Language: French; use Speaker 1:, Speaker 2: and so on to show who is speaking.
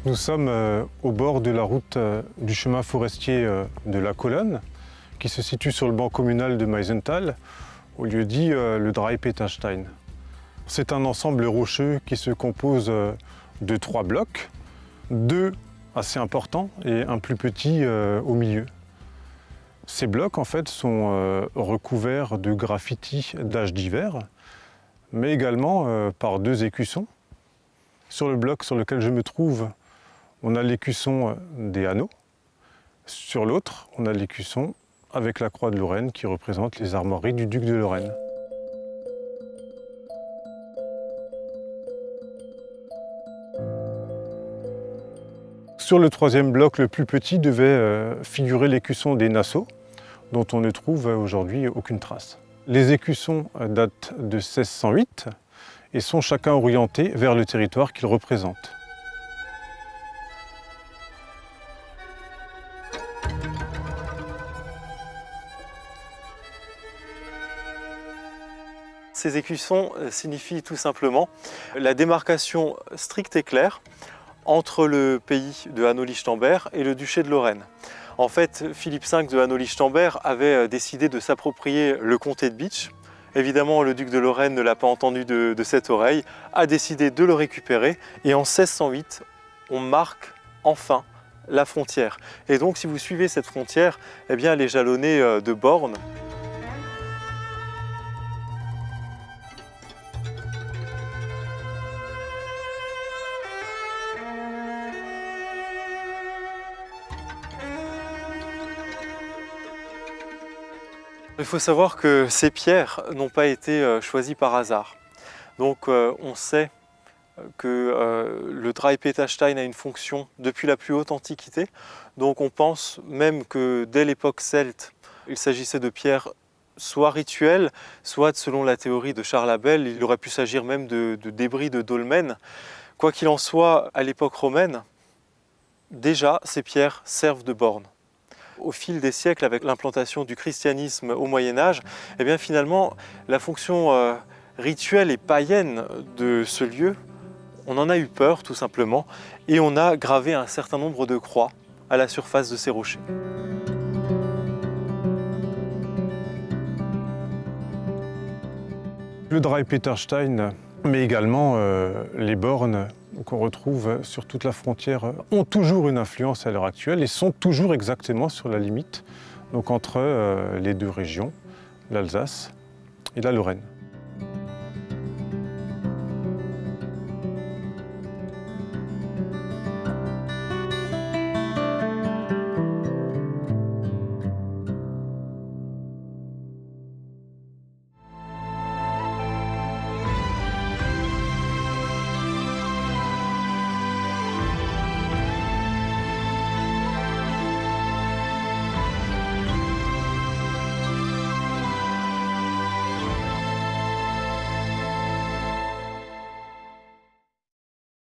Speaker 1: Nous sommes au bord de la route du chemin forestier de la Colonne, qui se situe sur le banc communal de Meisenthal, au lieu-dit le Dreipeterstein. C'est un ensemble rocheux qui se compose de 3 blocs, 2 assez importants et un plus petit au milieu. Ces blocs en fait sont recouverts de graffitis d'âges divers, mais également par 2 écussons. Sur le bloc sur lequel je me trouve, on a l'écusson des Hanau. Sur l'autre, on a l'écusson avec la croix de Lorraine qui représente les armoiries du duc de Lorraine. Sur le 3e bloc, le plus petit, devait figurer l'écusson des Nassau, dont on ne trouve aujourd'hui aucune trace. Les écussons datent de 1608 et sont chacun orientés vers le territoire qu'ils représentent.
Speaker 2: Ces écussons signifient tout simplement la démarcation stricte et claire entre le pays de Hanau-Lichtenberg et le duché de Lorraine. En fait, Philippe V de Hanau-Lichtenberg avait décidé de s'approprier le comté de Bitche. Évidemment, le duc de Lorraine ne l'a pas entendu de cette oreille, a décidé de le récupérer et en 1608, on marque enfin la frontière. Et donc, si vous suivez cette frontière, eh bien, elle est jalonnée de bornes. Il faut savoir que ces pierres n'ont pas été choisies par hasard. Donc on sait que le Dreipeterstein a une fonction depuis la plus haute antiquité. Donc on pense même que dès l'époque celte, il s'agissait de pierres soit rituelles, soit selon la théorie de Charles Abel, il aurait pu s'agir même de débris de dolmens. Quoi qu'il en soit, à l'époque romaine, déjà ces pierres servent de bornes. Au fil des siècles, avec l'implantation du christianisme au Moyen-Âge, eh bien finalement, la fonction rituelle et païenne de ce lieu, on en a eu peur tout simplement, et on a gravé un certain nombre de croix à la surface de ces rochers.
Speaker 1: Le Dreipeterstein, mais également les bornes qu'on retrouve sur toute la frontière, ont toujours une influence à l'heure actuelle et sont toujours exactement sur la limite donc entre les 2 régions, l'Alsace et la Lorraine.